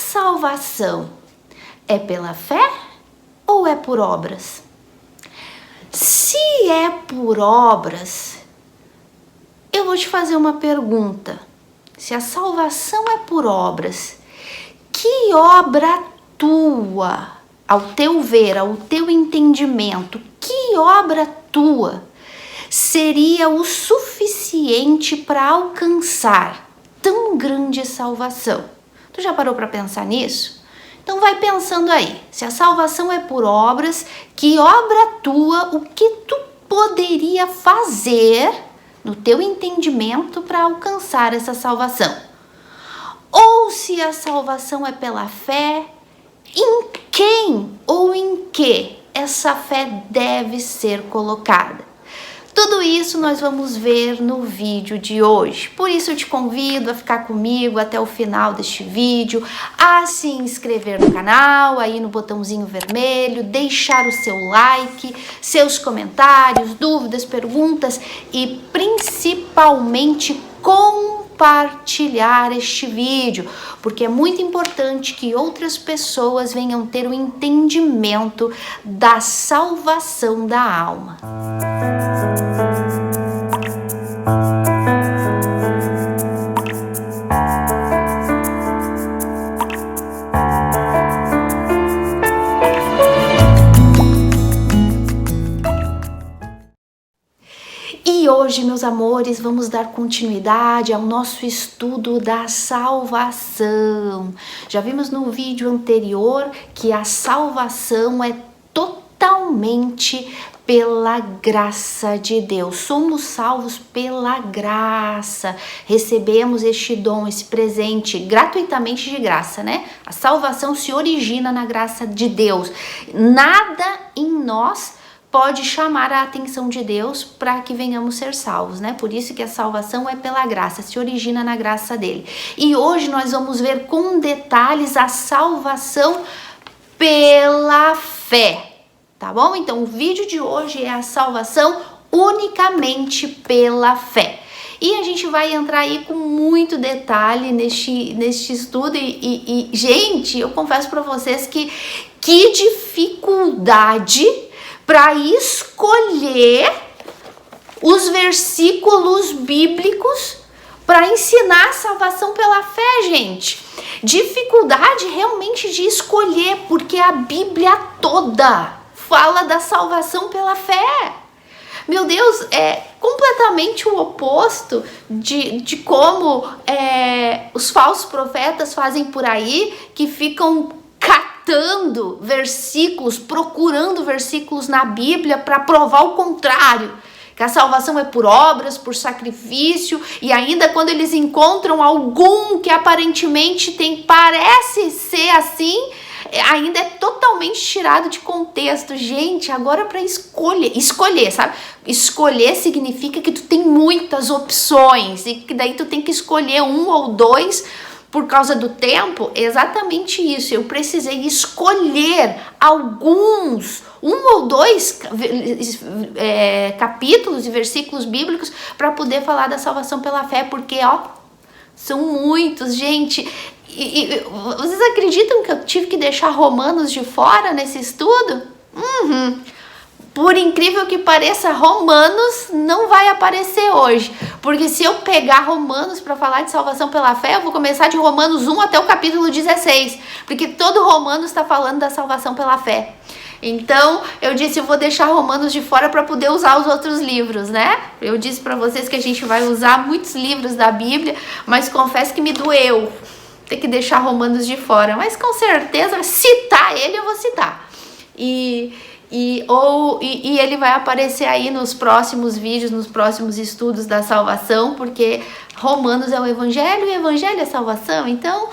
salvação é pela fé ou é por obras? Se é por obras, eu vou te fazer uma pergunta. Se a salvação é por obras, que obra tua, ao teu ver, ao teu entendimento, que obra tua seria o suficiente para alcançar tão grande salvação? Tu já parou para pensar nisso? Então vai pensando aí, se a salvação é por obras, que obra tua, o que tu poderia fazer no teu entendimento para alcançar essa salvação? Ou se a salvação é pela fé, em quem ou em que essa fé deve ser colocada? Tudo isso nós vamos ver no vídeo de hoje. Por isso eu te convido a ficar comigo até o final deste vídeo, a se inscrever no canal, aí no botãozinho vermelho, deixar o seu like, seus comentários, dúvidas, perguntas e principalmente compartilhar este vídeo, porque é muito importante que outras pessoas venham ter o entendimento da salvação da alma. E hoje, meus amores, vamos dar continuidade ao nosso estudo da salvação. Já vimos no vídeo anterior que a salvação é totalmente pela graça de Deus. Somos salvos pela graça. Recebemos este dom, esse presente gratuitamente de graça, né? A salvação se origina na graça de Deus. Nada em nós pode chamar a atenção de Deus para que venhamos ser salvos, né? Por isso que a salvação é pela graça, se origina na graça dele. E hoje nós vamos ver com detalhes a salvação pela fé, tá bom? Então o vídeo de hoje é a salvação unicamente pela fé. E a gente vai entrar aí com muito detalhe neste estudo e gente, eu confesso para vocês que dificuldade para escolher os versículos bíblicos para ensinar a salvação pela fé, gente. Dificuldade realmente de escolher, porque a Bíblia toda fala da salvação pela fé. Meu Deus, é completamente o oposto de como os falsos profetas fazem por aí, que ficam catando versículos, procurando versículos na Bíblia para provar o contrário, que a salvação é por obras, por sacrifício, e ainda quando eles encontram algum que aparentemente parece ser assim, ainda é totalmente tirado de contexto. Gente, agora para escolher, sabe? Escolher significa que tu tem muitas opções e que daí tu tem que escolher um ou dois por causa do tempo. Exatamente isso, eu precisei escolher um ou dois capítulos e versículos bíblicos para poder falar da salvação pela fé, porque são muitos, gente. E vocês acreditam que eu tive que deixar Romanos de fora nesse estudo? Por incrível que pareça, Romanos não vai aparecer hoje, porque se eu pegar Romanos para falar de salvação pela fé, eu vou começar de Romanos 1 até o capítulo 16, porque todo Romanos está falando da salvação pela fé. Então, eu disse, eu vou deixar Romanos de fora para poder usar os outros livros, né? Eu disse para vocês que a gente vai usar muitos livros da Bíblia, mas confesso que me doeu ter que deixar Romanos de fora, mas com certeza citar ele eu vou citar. E ele vai aparecer aí nos próximos vídeos, nos próximos estudos da salvação, porque Romanos é o Evangelho e o Evangelho é a salvação, então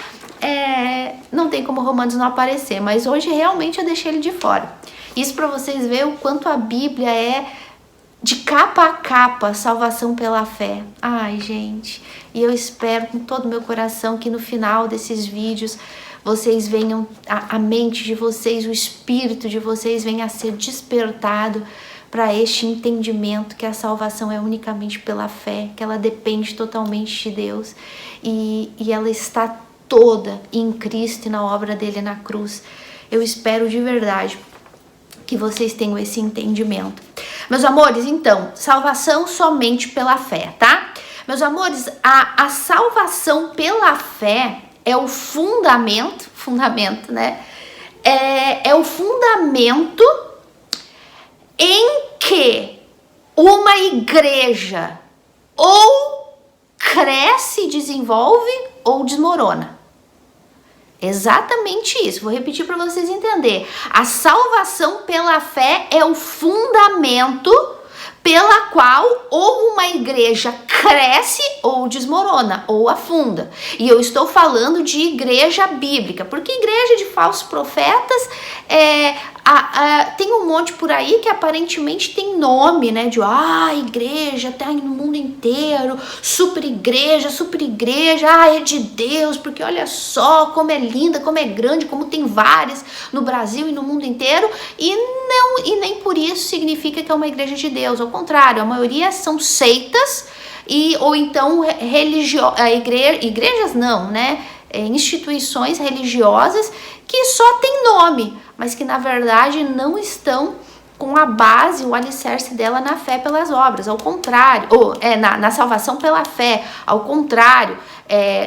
não tem como Romanos não aparecer, mas hoje realmente eu deixei ele de fora. Isso para vocês verem o quanto a Bíblia é de capa a capa, salvação pela fé. Ai, gente, e eu espero com todo o meu coração que no final desses vídeos vocês venham, a mente de vocês, o espírito de vocês venha a ser despertado para este entendimento que a salvação é unicamente pela fé, que ela depende totalmente de Deus e ela está toda em Cristo e na obra dele na cruz. Eu espero de verdade que vocês tenham esse entendimento. Meus amores, então, salvação somente pela fé, tá? Meus amores, a salvação pela fé é o fundamento, né? É o fundamento em que uma igreja ou cresce e desenvolve ou desmorona. Exatamente isso. Vou repetir para vocês entenderem. A salvação pela fé é o fundamento pela qual ou uma igreja cresce ou desmorona, ou afunda. E eu estou falando de igreja bíblica, porque igreja de falsos profetas tem um monte por aí que aparentemente tem nome, né? De igreja, tá no mundo inteiro, super igreja, é de Deus, porque olha só como é linda, como é grande, como tem várias no Brasil e no mundo inteiro, e nem por isso significa que é uma igreja de Deus. Ao contrário, a maioria são seitas ou então igrejas não, né? Instituições religiosas que só tem nome, mas que na verdade não estão com a base, o alicerce dela na fé pelas obras, ao contrário, na salvação pela fé, ao contrário,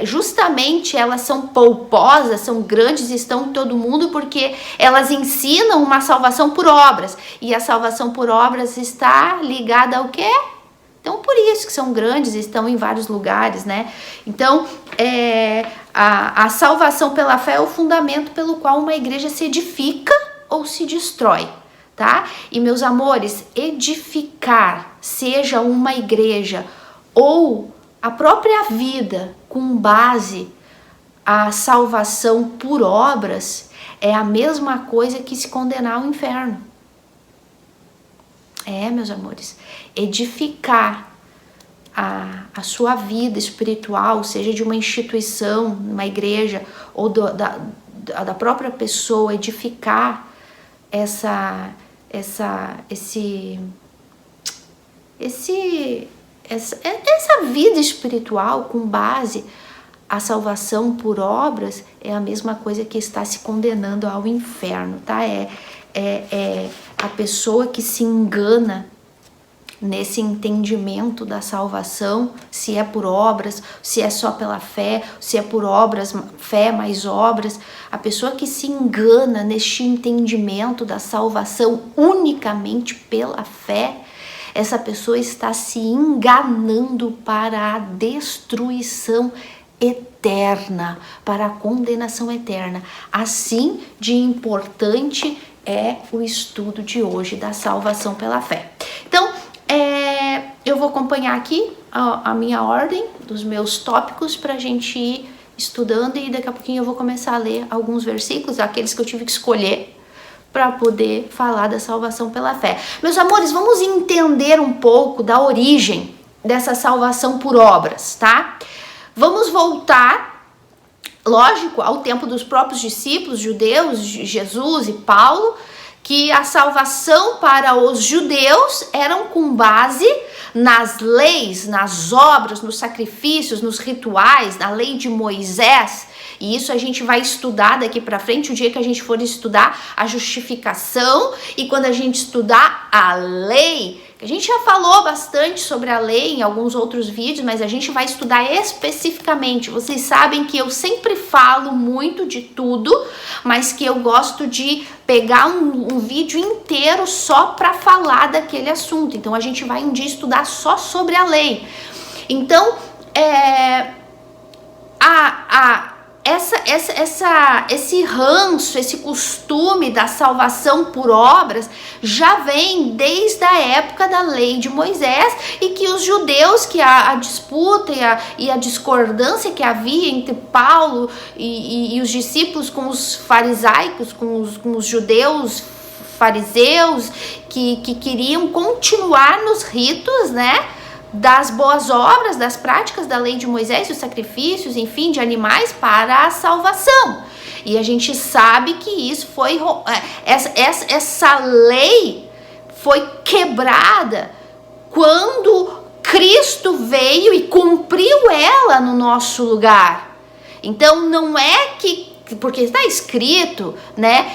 justamente elas são pomposas, são grandes, estão em todo mundo, porque elas ensinam uma salvação por obras, e a salvação por obras está ligada ao quê? Então, por isso que são grandes, estão em vários lugares, né? Então, a salvação pela fé é o fundamento pelo qual uma igreja se edifica ou se destrói, tá? E, meus amores, edificar, seja uma igreja ou a própria vida com base a salvação por obras, é a mesma coisa que se condenar ao inferno. Meus amores, edificar a sua vida espiritual, seja de uma instituição, uma igreja, ou da própria pessoa, edificar essa vida espiritual com base a salvação por obras, é a mesma coisa que está se condenando ao inferno, tá? A pessoa que se engana nesse entendimento da salvação, se é por obras, se é só pela fé, se é por obras, fé mais obras, a pessoa que se engana neste entendimento da salvação unicamente pela fé, essa pessoa está se enganando para a destruição eterna, para a condenação eterna. Assim de importante é o estudo de hoje da salvação pela fé. Então, eu vou acompanhar aqui a minha ordem dos meus tópicos para a gente ir estudando, e daqui a pouquinho eu vou começar a ler alguns versículos, aqueles que eu tive que escolher para poder falar da salvação pela fé. Meus amores, vamos entender um pouco da origem dessa salvação por obras, tá? Vamos voltar, lógico, ao tempo dos próprios discípulos judeus, Jesus e Paulo, que a salvação para os judeus eram com base nas leis, nas obras, nos sacrifícios, nos rituais, na lei de Moisés. E isso a gente vai estudar daqui para frente, o dia que a gente for estudar a justificação, e quando a gente estudar a lei. A gente já falou bastante sobre a lei em alguns outros vídeos, mas a gente vai estudar especificamente. Vocês sabem que eu sempre falo muito de tudo, mas que eu gosto de pegar um vídeo inteiro só para falar daquele assunto. Então a gente vai um dia estudar só sobre a lei. Então, esse ranço, esse costume da salvação por obras já vem desde a época da lei de Moisés, e que os judeus, que a disputa e a discordância que havia entre Paulo e os discípulos com os farisaicos, com os judeus fariseus, que queriam continuar nos ritos, né, das boas obras, das práticas da lei de Moisés, os sacrifícios, enfim, de animais para a salvação. E a gente sabe que isso foi, essa lei foi quebrada quando Cristo veio e cumpriu ela no nosso lugar. Então não é que, porque está escrito, né,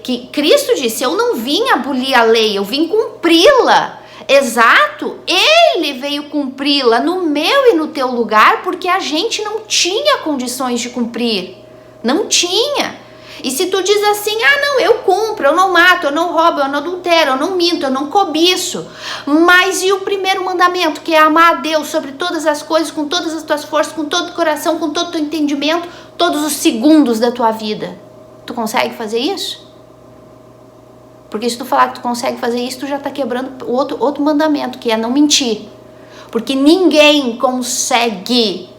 que Cristo disse, eu não vim abolir a lei, eu vim cumpri-la. Exato, ele veio cumpri-la no meu e no teu lugar, porque a gente não tinha condições de cumprir, não tinha. E se tu diz assim, não, eu cumpro, eu não mato, eu não roubo, eu não adultero, eu não minto, eu não cobiço, mas e o primeiro mandamento, que é amar a Deus sobre todas as coisas, com todas as tuas forças, com todo o coração, com todo o teu entendimento, todos os segundos da tua vida? Tu consegue fazer isso? Porque se tu falar que tu consegue fazer isso, tu já tá quebrando outro mandamento, que é não mentir. Porque ninguém consegue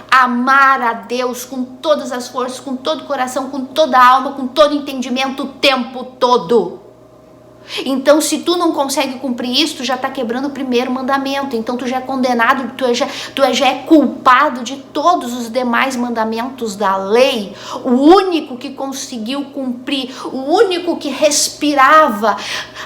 amar a Deus com todas as forças, com todo o coração, com toda a alma, com todo o entendimento o tempo todo. Então, se tu não consegue cumprir isso, tu já tá quebrando o primeiro mandamento. Então, tu já é condenado, tu já é culpado de todos os demais mandamentos da lei. O único que conseguiu cumprir, o único que respirava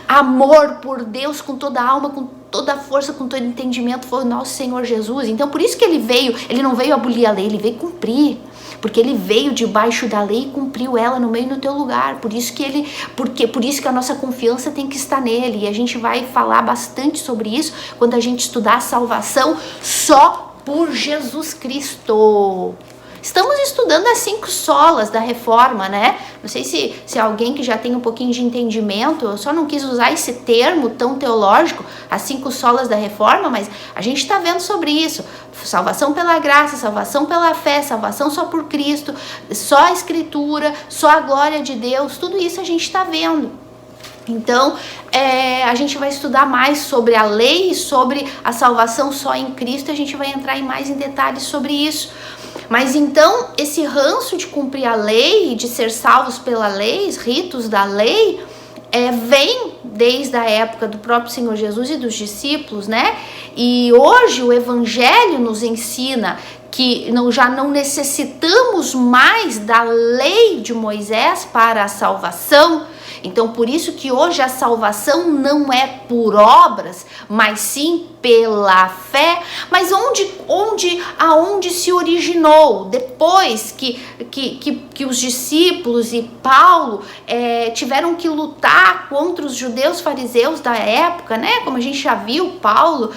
amor por Deus com toda a alma, com toda a força, com todo entendimento, foi o nosso Senhor Jesus. Então, por isso que ele não veio abolir a lei, ele veio cumprir. Porque ele veio debaixo da lei e cumpriu ela no meio e no teu lugar. Por isso que a nossa confiança tem que estar nele. E a gente vai falar bastante sobre isso quando a gente estudar a salvação só por Jesus Cristo. Estamos estudando as 5 solas da reforma, né? Não sei se alguém que já tem um pouquinho de entendimento, eu só não quis usar esse termo tão teológico, as 5 solas da reforma, mas a gente está vendo sobre isso. Salvação pela graça, salvação pela fé, salvação só por Cristo, só a Escritura, só a glória de Deus, tudo isso a gente está vendo. Então, a gente vai estudar mais sobre a lei e sobre a salvação só em Cristo, a gente vai entrar mais em detalhes sobre isso. Mas então, esse ranço de cumprir a lei, de ser salvos pela lei, os ritos da lei, vem desde a época do próprio Senhor Jesus e dos discípulos, né? E hoje o Evangelho nos ensina que já não necessitamos mais da lei de Moisés para a salvação. Então, por isso que hoje a salvação não é por obras, mas sim pela fé. Mas aonde se originou? Depois que os discípulos e Paulo tiveram que lutar contra os judeus fariseus da época, né? Como a gente já viu, Paulo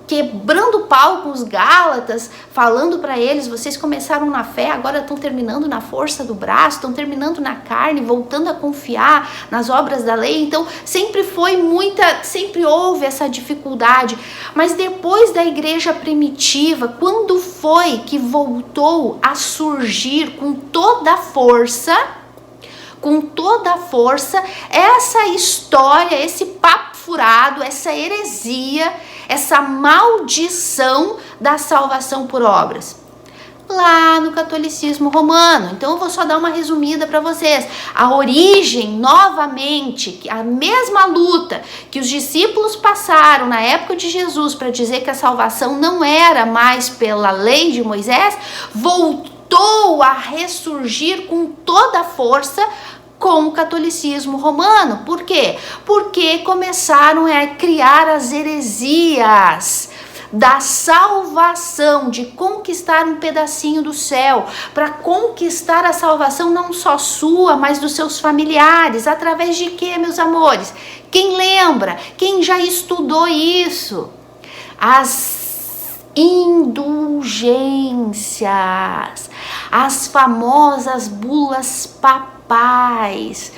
quebrando o pau com os Gálatas, falando para eles, vocês começaram na fé, agora estão terminando na força do braço, estão terminando na carne, voltando a confiar nas obras da lei. Então sempre houve essa dificuldade. Mas depois da igreja primitiva, quando foi que voltou a surgir com toda a força, essa história, esse papo furado, essa heresia, essa maldição da salvação por obras? Lá no catolicismo romano. Então eu vou só dar uma resumida para vocês. A origem, novamente, a mesma luta que os discípulos passaram na época de Jesus para dizer que a salvação não era mais pela lei de Moisés, voltou a ressurgir com toda a força com o catolicismo romano. Por quê? Porque começaram a criar as heresias da salvação, de conquistar um pedacinho do céu, para conquistar a salvação não só sua, mas dos seus familiares. Através de quê, meus amores? Quem lembra? Quem já estudou isso? As indulgências, as famosas bulas papais.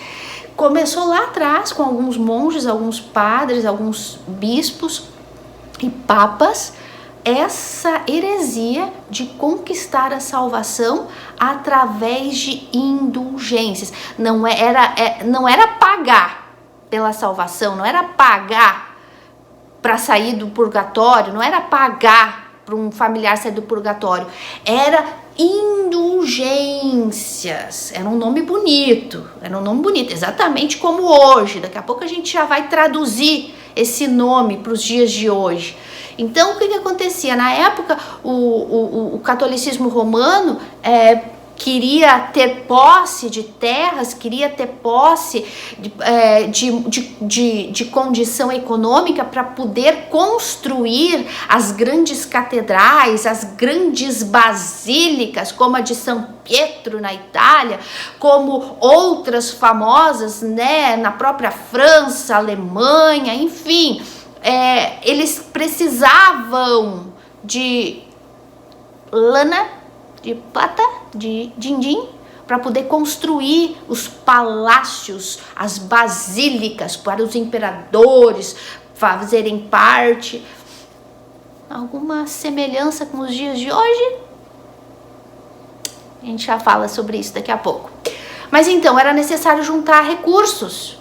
Começou lá atrás com alguns monges, alguns padres, alguns bispos e papas, essa heresia de conquistar a salvação através de indulgências. Não era pagar pela salvação, não era pagar para sair do purgatório, não era pagar para um familiar sair do purgatório, era indulgências. Era um nome bonito, exatamente como hoje. Daqui a pouco a gente já vai traduzir esse nome para os dias de hoje. Então, o que acontecia? Na época, o catolicismo romano queria ter posse de terras, queria ter posse de condição econômica para poder construir as grandes catedrais, as grandes basílicas, como a de São Pietro na Itália, como outras famosas, né, na própria França, Alemanha, enfim, eles precisavam de lana, de prata, de din-din, para poder construir os palácios, as basílicas para os imperadores fazerem parte. Alguma semelhança com os dias de hoje? A gente já fala sobre isso daqui a pouco. Mas então, era necessário juntar recursos.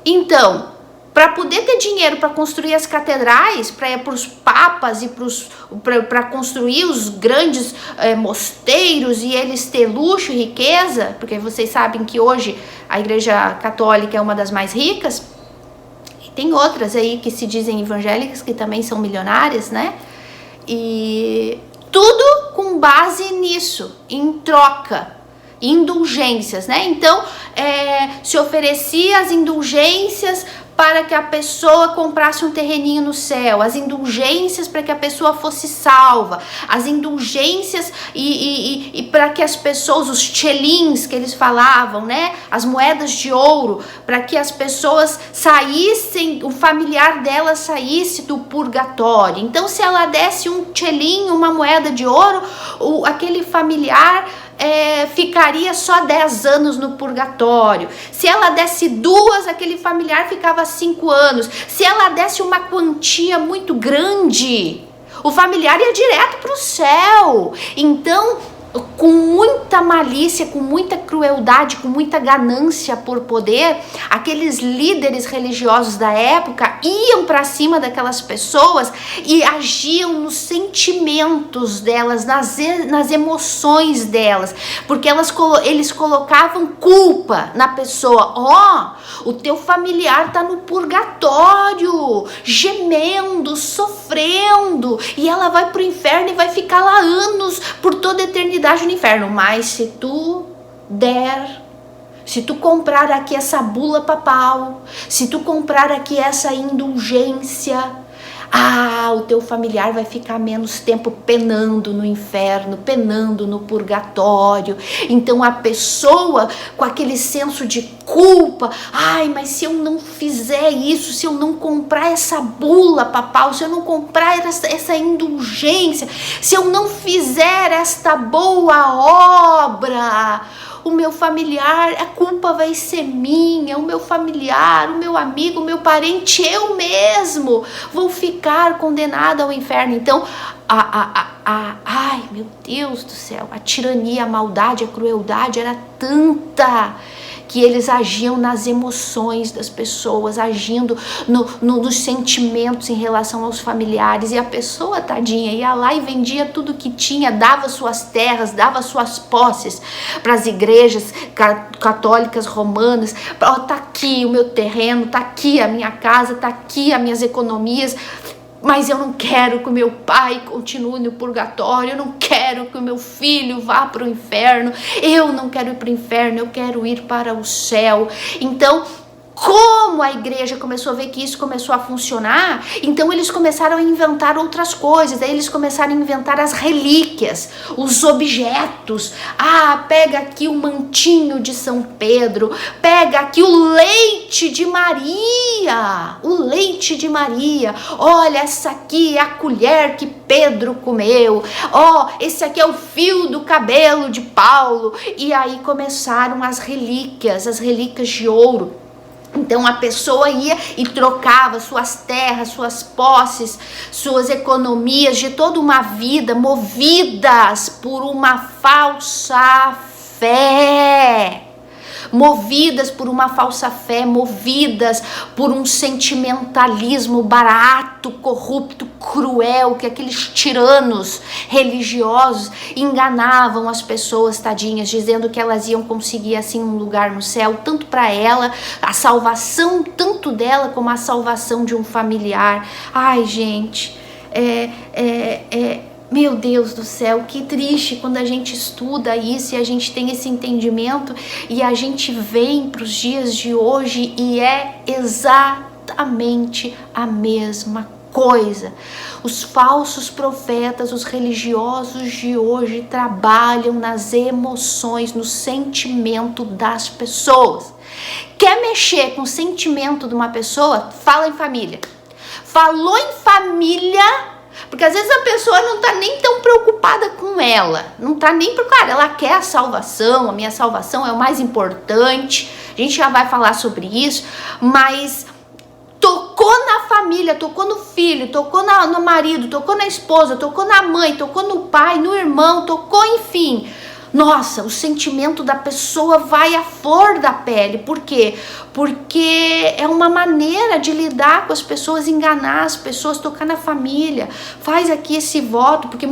Então, para poder ter dinheiro para construir as catedrais, para ir para os papas e para construir os grandes mosteiros e eles ter luxo e riqueza, porque vocês sabem que hoje a Igreja Católica é uma das mais ricas, e tem outras aí que se dizem evangélicas que também são milionárias, né? E tudo com base nisso, em troca, indulgências, né? Então, se oferecia as indulgências para que a pessoa comprasse um terreninho no céu, as indulgências para que a pessoa fosse salva, as indulgências e para que as pessoas, os tchelins que eles falavam, né, as moedas de ouro, para que as pessoas saíssem, o familiar dela saísse do purgatório. Então, se ela desse um tchelin, uma moeda de ouro, aquele familiar ficaria só 10 anos no purgatório. Se ela desse 2, aquele familiar ficava 5 anos. Se ela desse uma quantia muito grande, o familiar ia direto para o céu. Então, com muita malícia, com muita crueldade, com muita ganância por poder, aqueles líderes religiosos da época iam para cima daquelas pessoas e agiam nos sentimentos delas, nas emoções delas, porque eles colocavam culpa na pessoa. O teu familiar tá no purgatório, gemendo, sofrendo, e ela vai pro inferno e vai ficar lá anos, por toda a eternidade no inferno. Mas se tu comprar aqui essa bula papal, se tu comprar aqui essa indulgência, o teu familiar vai ficar menos tempo penando no inferno, penando no purgatório. Então a pessoa com aquele senso de culpa, mas se eu não fizer isso, se eu não comprar essa bula papal, se eu não comprar essa indulgência, se eu não fizer esta boa obra, o meu familiar, a culpa vai ser minha, o meu familiar, o meu amigo, o meu parente, eu mesmo vou ficar condenado ao inferno. Então, ai meu Deus do céu, a tirania, a maldade, a crueldade era tanta que eles agiam nas emoções das pessoas, agindo nos sentimentos em relação aos familiares, e a pessoa, tadinha, ia lá e vendia tudo que tinha, dava suas terras, dava suas posses para as igrejas católicas romanas. Tá aqui o meu terreno, tá aqui a minha casa, tá aqui as minhas economias, mas eu não quero que o meu pai continue no purgatório, eu não quero que o meu filho vá para o inferno, eu não quero ir para o inferno, eu quero ir para o céu. Então, como a igreja começou a ver que isso começou a funcionar, então eles começaram a inventar outras coisas. Aí eles começaram a inventar as relíquias, os objetos. Pega aqui o mantinho de São Pedro, pega aqui o leite de Maria, olha, essa aqui é a colher que Pedro comeu, esse aqui é o fio do cabelo de Paulo. E aí começaram as relíquias de ouro. Então a pessoa ia e trocava suas terras, suas posses, suas economias de toda uma vida, movidas por uma falsa fé. Movidas por um sentimentalismo barato, corrupto, cruel, que aqueles tiranos religiosos enganavam as pessoas, tadinhas, dizendo que elas iam conseguir assim um lugar no céu, tanto para ela, a salvação tanto dela como a salvação de um familiar. Gente, Meu Deus do céu, que triste quando a gente estuda isso e a gente tem esse entendimento e a gente vem para os dias de hoje e é exatamente a mesma coisa. Os falsos profetas, os religiosos de hoje trabalham nas emoções, no sentimento das pessoas. Quer mexer com o sentimento de uma pessoa? Fala em família. Falou em família, porque às vezes a pessoa não tá nem tão preocupada com ela, não tá nem preocupada, ela quer a salvação, a minha salvação é o mais importante, a gente já vai falar sobre isso, mas tocou na família, tocou no filho, tocou no marido, tocou na esposa, tocou na mãe, tocou no pai, no irmão, tocou, enfim. Nossa, o sentimento da pessoa vai à flor da pele. Por quê? Porque é uma maneira de lidar com as pessoas, enganar as pessoas, tocar na família. Faz aqui esse voto, porque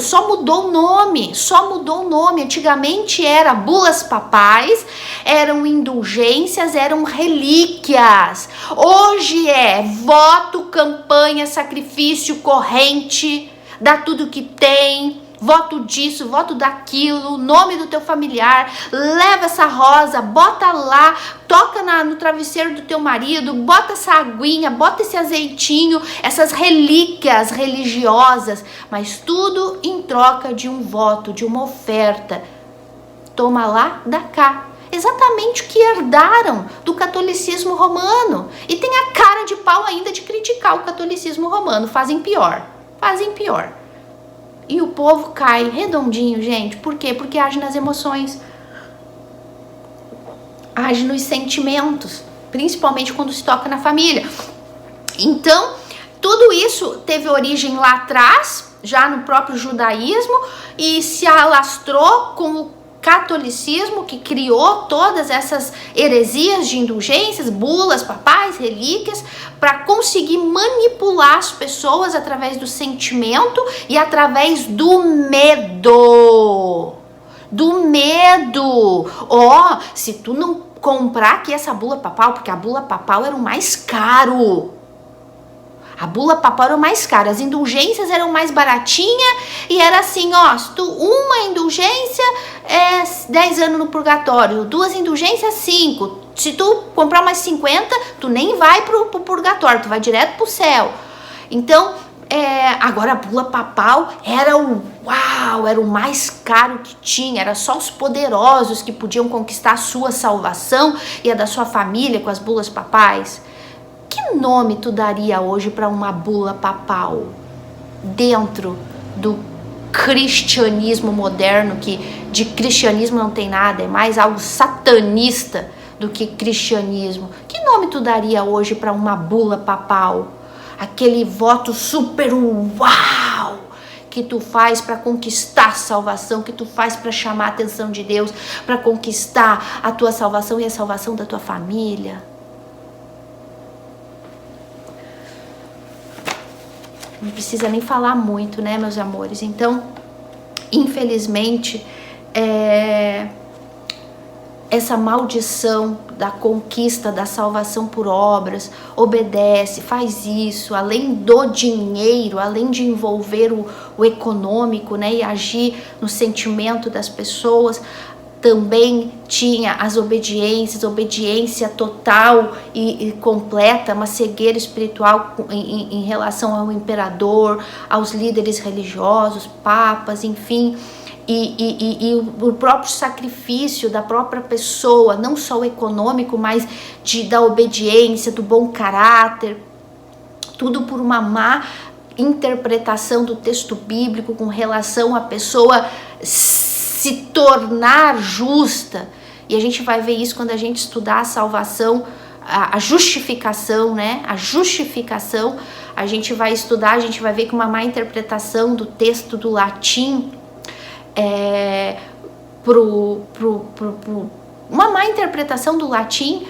só mudou o nome. Antigamente era bulas papais, eram indulgências, eram relíquias. Hoje é voto, campanha, sacrifício, corrente, dá tudo que tem. Voto disso, voto daquilo, nome do teu familiar, leva essa rosa, bota lá, toca no travesseiro do teu marido, bota essa aguinha, bota esse azeitinho, essas relíquias religiosas, mas tudo em troca de um voto, de uma oferta. Toma lá, dá cá. Exatamente o que herdaram do catolicismo romano. E tem a cara de pau ainda de criticar o catolicismo romano. Fazem pior. E o povo cai redondinho, gente. Por quê? Porque age nas emoções. Age nos sentimentos. Principalmente quando se toca na família. Então, tudo isso teve origem lá atrás, já no próprio judaísmo, e se alastrou com o catolicismo, que criou todas essas heresias de indulgências, bulas, papais, relíquias, para conseguir manipular as pessoas através do sentimento e através do medo. Ó, se tu não comprar aqui essa bula papal, porque a bula papal era o mais caro. As indulgências eram mais baratinha e era assim, ó, se tu uma indulgência é 10 anos no purgatório, 2 indulgências 5. Se tu comprar mais 50, tu nem vai pro purgatório, tu vai direto pro céu. Então, agora a bula papal era o mais caro que tinha, era só os poderosos que podiam conquistar a sua salvação e a da sua família com as bulas papais. Que nome tu daria hoje para uma bula papal dentro do cristianismo moderno, que de cristianismo não tem nada, é mais algo satanista do que cristianismo? Que nome tu daria hoje para uma bula papal? Aquele voto super uau que tu faz para conquistar a salvação, que tu faz para chamar a atenção de Deus, para conquistar a tua salvação e a salvação da tua família. Não precisa nem falar muito, né, meus amores? Então, infelizmente, essa maldição da conquista da salvação por obras, obedece, faz isso, além do dinheiro, além de envolver o econômico, né, e agir no sentimento das pessoas, também tinha as obediências, obediência total e completa, uma cegueira espiritual em relação ao imperador, aos líderes religiosos, papas, enfim, e o próprio sacrifício da própria pessoa, não só o econômico, mas da obediência, do bom caráter, tudo por uma má interpretação do texto bíblico com relação à pessoa se tornar justa. E a gente vai ver isso quando a gente estudar a salvação, a justificação, né? A justificação, a gente vai estudar, a gente vai ver que uma má interpretação do texto do latim, uma má interpretação do latim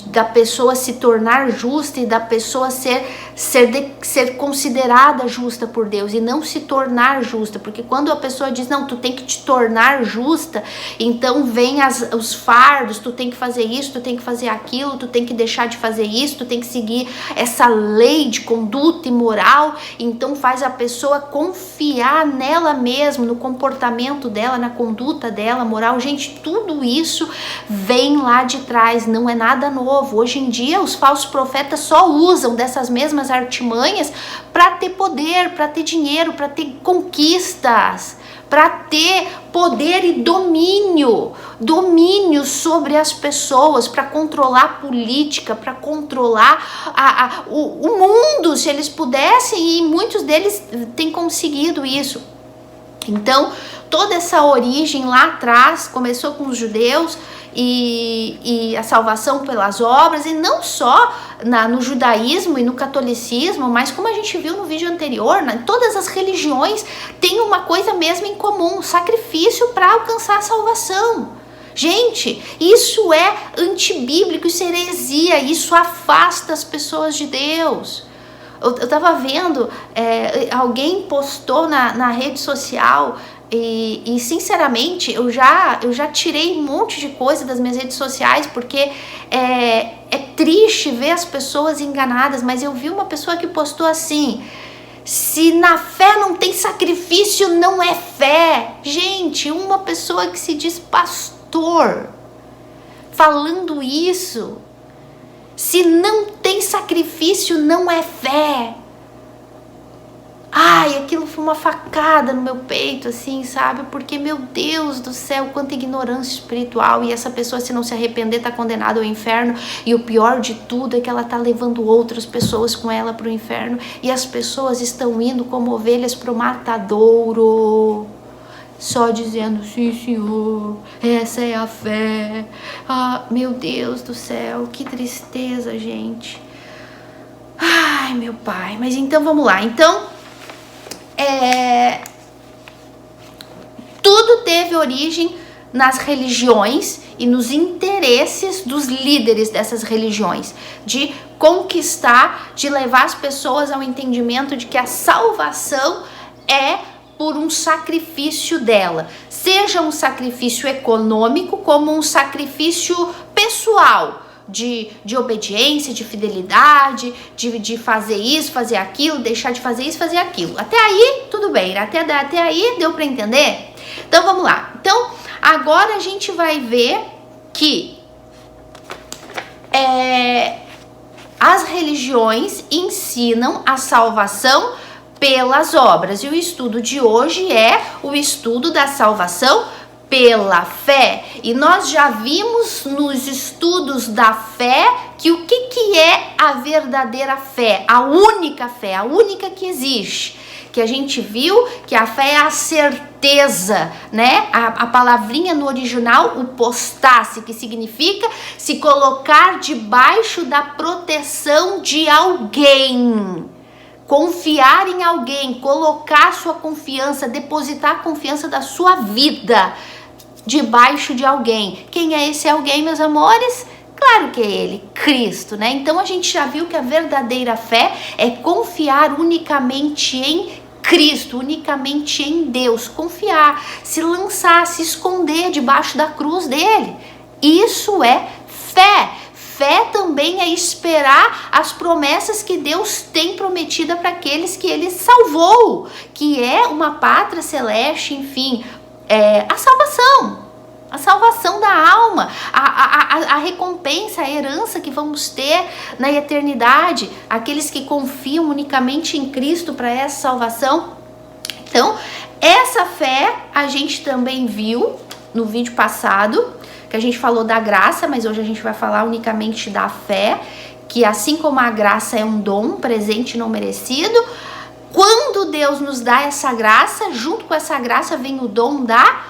da pessoa se tornar justa e da pessoa ser considerada justa por Deus e não se tornar justa, porque quando a pessoa diz, não, tu tem que te tornar justa, então vem os fardos, tu tem que fazer isso, tu tem que fazer aquilo, tu tem que deixar de fazer isso, tu tem que seguir essa lei de conduta e moral, então faz a pessoa confiar nela mesma, no comportamento dela, na conduta dela, moral. Gente, tudo isso vem lá de trás, não é nada novo. Hoje em dia os falsos profetas só usam dessas mesmas artimanhas para ter poder, para ter dinheiro, para ter conquistas, para ter poder e domínio sobre as pessoas, para controlar a política, para controlar o mundo, se eles pudessem, e muitos deles têm conseguido isso. Então, toda essa origem lá atrás começou com os judeus e a salvação pelas obras, e não só no judaísmo e no catolicismo, mas como a gente viu no vídeo anterior, todas as religiões têm uma coisa mesmo em comum: sacrifício para alcançar a salvação. Gente, isso é antibíblico, isso é heresia, isso afasta as pessoas de Deus. Eu tava vendo, alguém postou na rede social, e sinceramente eu já tirei um monte de coisa das minhas redes sociais, porque é triste ver as pessoas enganadas, mas eu vi uma pessoa que postou assim: se na fé não tem sacrifício, não é fé. Gente, uma pessoa que se diz pastor falando isso. Se não tem sacrifício, não é fé. Ai, aquilo foi uma facada no meu peito, assim, sabe? Porque, meu Deus do céu, quanta ignorância espiritual. E essa pessoa, se não se arrepender, tá condenada ao inferno. E o pior de tudo é que ela tá levando outras pessoas com ela pro inferno. E as pessoas estão indo como ovelhas pro matadouro, só dizendo, sim, Senhor, essa é a fé. Ah, meu Deus do céu, que tristeza, gente. Ai, meu pai. Mas então, vamos lá. Então, tudo teve origem nas religiões e nos interesses dos líderes dessas religiões, de conquistar, de levar as pessoas ao entendimento de que a salvação é por um sacrifício dela, seja um sacrifício econômico, como um sacrifício pessoal, de obediência, de fidelidade, de fazer isso, fazer aquilo, deixar de fazer isso, fazer aquilo. Até aí, tudo bem, até aí deu para entender? Então vamos lá. Então, agora a gente vai ver que as religiões ensinam a salvação pelas obras, e o estudo de hoje é o estudo da salvação pela fé. E nós já vimos nos estudos da fé que o que é a verdadeira fé, a única que existe. Que a gente viu que a fé é a certeza, né? A palavrinha no original, upostáse, que significa se colocar debaixo da proteção de alguém. Confiar em alguém, colocar sua confiança, depositar a confiança da sua vida debaixo de alguém. Quem é esse alguém, meus amores? Claro que é ele, Cristo, né? Então a gente já viu que a verdadeira fé é confiar unicamente em Cristo, unicamente em Deus. Confiar, se lançar, se esconder debaixo da cruz dele. Isso é fé. Fé também é esperar as promessas que Deus tem prometida para aqueles que ele salvou, que é uma pátria celeste, enfim, a salvação da alma, a recompensa, a herança que vamos ter na eternidade, aqueles que confiam unicamente em Cristo para essa salvação. Então, essa fé a gente também viu no vídeo passado, que a gente falou da graça, mas hoje a gente vai falar unicamente da fé, que assim como a graça é um dom, um presente não merecido, quando Deus nos dá essa graça, junto com essa graça vem o dom da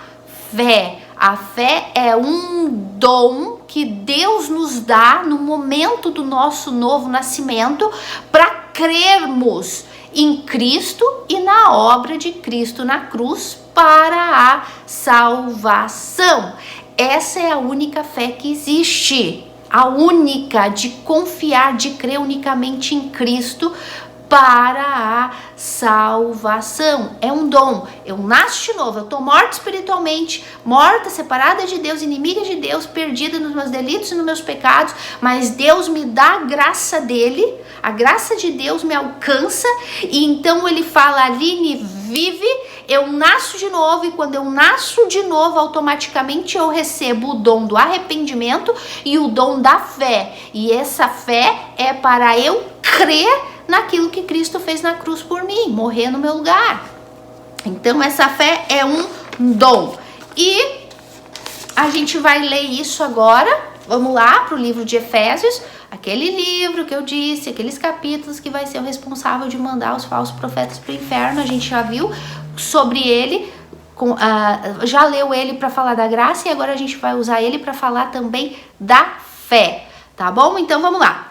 fé. A fé é um dom que Deus nos dá no momento do nosso novo nascimento para crermos em Cristo e na obra de Cristo na cruz para a salvação. Essa é a única fé que existe. a única de confiar, de crer unicamente em Cristo para a salvação. É um dom. Eu nasço de novo, eu tô morta espiritualmente, morta, separada de Deus, inimiga de Deus, perdida nos meus delitos e nos meus pecados, mas Deus me dá a graça dele, a graça de Deus me alcança, e então ele fala: Aline, vive, eu nasço de novo, e quando eu nasço de novo, automaticamente eu recebo o dom do arrependimento e o dom da fé, e essa fé é para eu crer naquilo que Cristo fez na cruz por mim, morrer no meu lugar. Então essa fé é um dom. E a gente vai ler isso agora. Vamos lá para o livro de Efésios, aquele livro que eu disse, aqueles capítulos que vai ser o responsável de mandar os falsos profetas para o inferno. A gente já viu sobre ele, já leu ele para falar da graça, e agora a gente vai usar ele para falar também da fé, tá bom? Então vamos lá.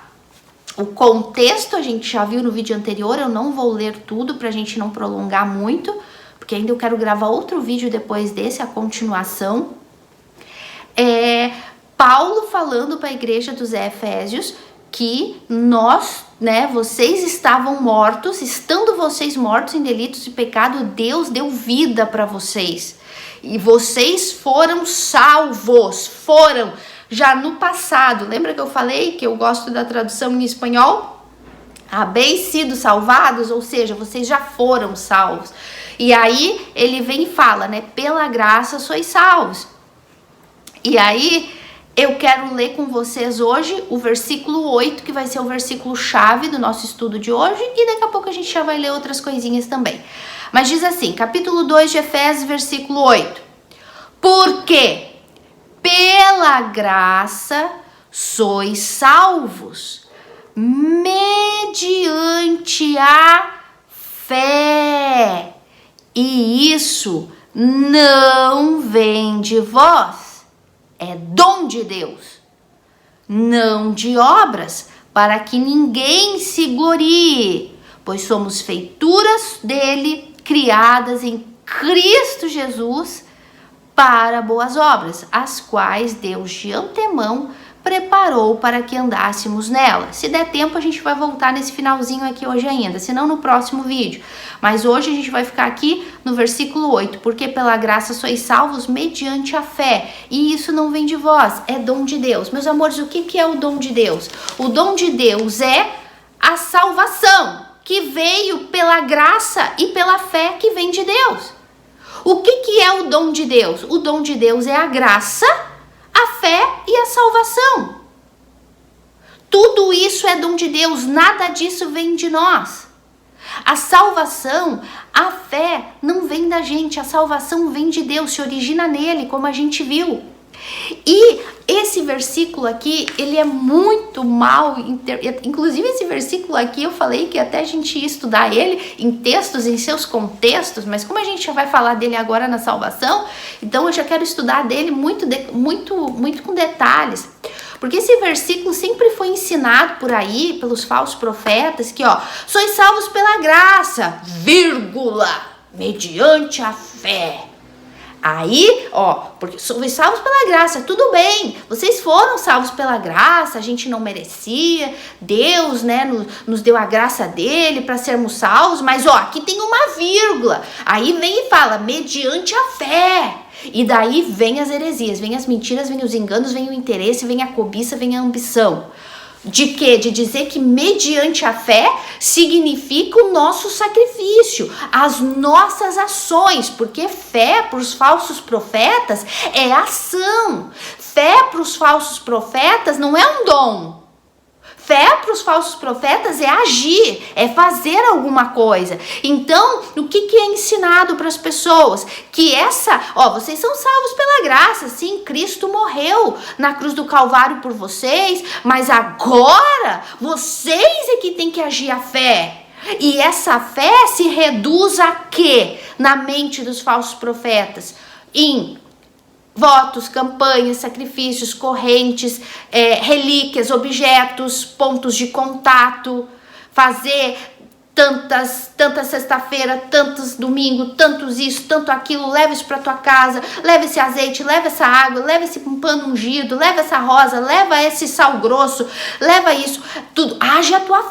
O contexto a gente já viu no vídeo anterior, eu não vou ler tudo pra gente não prolongar muito, porque ainda eu quero gravar outro vídeo depois desse, a continuação. Paulo falando para a igreja dos Efésios que nós, vocês estavam mortos, estando vocês mortos em delitos e pecado, Deus deu vida para vocês. E vocês foram salvos, já no passado. Lembra que eu falei que eu gosto da tradução em espanhol? Habéis sido salvados, ou seja, vocês já foram salvos. E aí ele vem e fala, pela graça sois salvos. E aí eu quero ler com vocês hoje o versículo 8, que vai ser o versículo chave do nosso estudo de hoje, e daqui a pouco a gente já vai ler outras coisinhas também. Mas diz assim, capítulo 2 de Efésios, versículo 8. Porque pela graça sois salvos, mediante a fé. E isso não vem de vós, é dom de Deus, não de obras, para que ninguém se glorie, pois somos feituras dele, criadas em Cristo Jesus, para boas obras, as quais Deus de antemão preparou para que andássemos nela. Se der tempo, a gente vai voltar nesse finalzinho aqui hoje ainda, senão no próximo vídeo. Mas hoje a gente vai ficar aqui no versículo 8, porque pela graça sois salvos mediante a fé, e isso não vem de vós, é dom de Deus. Meus amores, o que é o dom de Deus? O dom de Deus é a salvação, que veio pela graça e pela fé que vem de Deus. O que é o dom de Deus? O dom de Deus é a graça, a fé e a salvação. Tudo isso é dom de Deus, nada disso vem de nós. A salvação, a fé não vem da gente, a salvação vem de Deus, se origina nele, como a gente viu. E esse versículo aqui, ele é muito mal, inclusive esse versículo aqui eu falei que até a gente ia estudar ele em textos, em seus contextos, mas como a gente já vai falar dele agora na salvação, então eu já quero estudar dele muito com detalhes. Porque esse versículo sempre foi ensinado por aí, pelos falsos profetas, que sois salvos pela graça, mediante a fé. Aí, porque sois salvos pela graça, tudo bem, vocês foram salvos pela graça, a gente não merecia, Deus, nos deu a graça dele para sermos salvos, mas aqui tem uma vírgula, aí vem e fala, mediante a fé, e daí vem as heresias, vem as mentiras, vem os enganos, vem o interesse, vem a cobiça, vem a ambição. De quê? De dizer que mediante a fé significa o nosso sacrifício, as nossas ações, porque fé para os falsos profetas é ação. Fé para os falsos profetas não é um dom. Fé para os falsos profetas é agir, é fazer alguma coisa. Então, o que é ensinado para as pessoas? Que vocês são salvos pela graça, sim, Cristo morreu na cruz do Calvário por vocês, mas agora vocês é que tem que agir a fé. E essa fé se reduz a quê? Na mente dos falsos profetas? Em votos, campanhas, sacrifícios, correntes, relíquias, objetos, pontos de contato, fazer tanta sexta-feira, tantos domingos, tantos isso, tanto aquilo, leva isso para tua casa, leva esse azeite, leva essa água, leva esse pano ungido, leva essa rosa, leva esse sal grosso, leva isso, tudo. Age a tua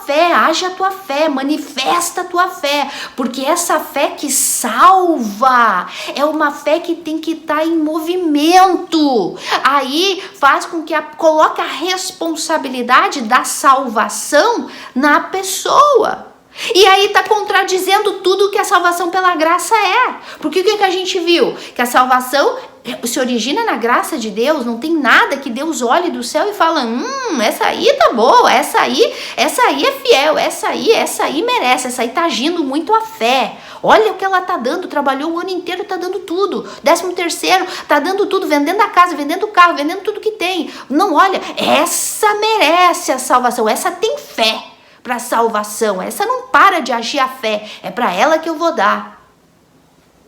fé, manifesta a tua fé, porque essa fé que salva é uma fé que tem que estar em movimento. Aí faz com que coloque a responsabilidade da salvação na pessoa. E aí tá contradizendo tudo que a salvação pela graça é. Porque o que a gente viu? Que a salvação se origina na graça de Deus, não tem nada que Deus olhe do céu e fala, essa aí tá boa, essa aí é fiel, essa aí merece, essa aí tá agindo muito a fé. Olha o que ela tá dando, trabalhou o ano inteiro, tá dando tudo. 13º, tá dando tudo, vendendo a casa, vendendo o carro, vendendo tudo que tem. Não, olha, essa merece a salvação, essa tem fé para salvação, essa não para de agir a fé, é para ela que eu vou dar.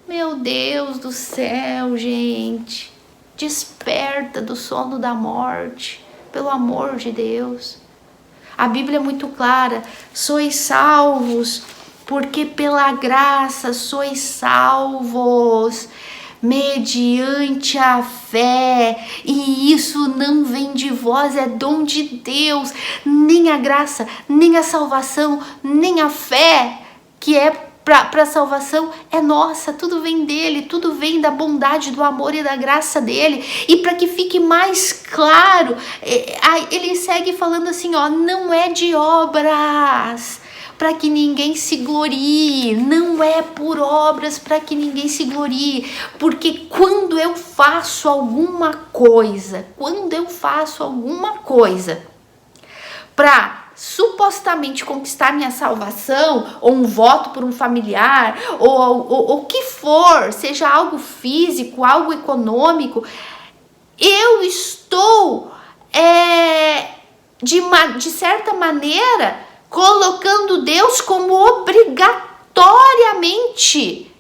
Meu Deus do céu, gente, desperta do sono da morte, pelo amor de Deus. A Bíblia é muito clara, sois salvos, porque pela graça sois salvos, mediante a fé, e isso não vem de vós, é dom de Deus. Nem a graça, nem a salvação, nem a fé que é para a salvação é nossa, tudo vem dele, tudo vem da bondade, do amor e da graça dele. E para que fique mais claro, ele segue falando assim, ó, não é de obras, para que ninguém se glorie, não é por obras para que ninguém se glorie, porque quando eu faço alguma coisa para supostamente conquistar minha salvação, ou um voto por um familiar, ou o que for, seja algo físico, algo econômico, eu estou, de certa maneira, colocando Deus como obrigatoriamente,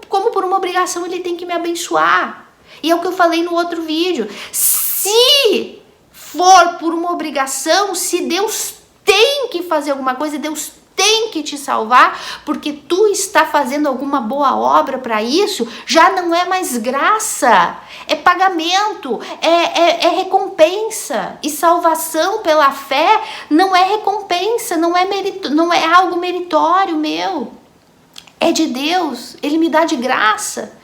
como por uma obrigação, ele tem que me abençoar. E é o que eu falei no outro vídeo. Se for por uma obrigação, se Deus tem que fazer alguma coisa, Deus tem que te salvar, porque tu está fazendo alguma boa obra para isso, já não é mais graça, é pagamento, é recompensa. E salvação pela fé não é recompensa, não é algo meritório meu, é de Deus, ele me dá de graça.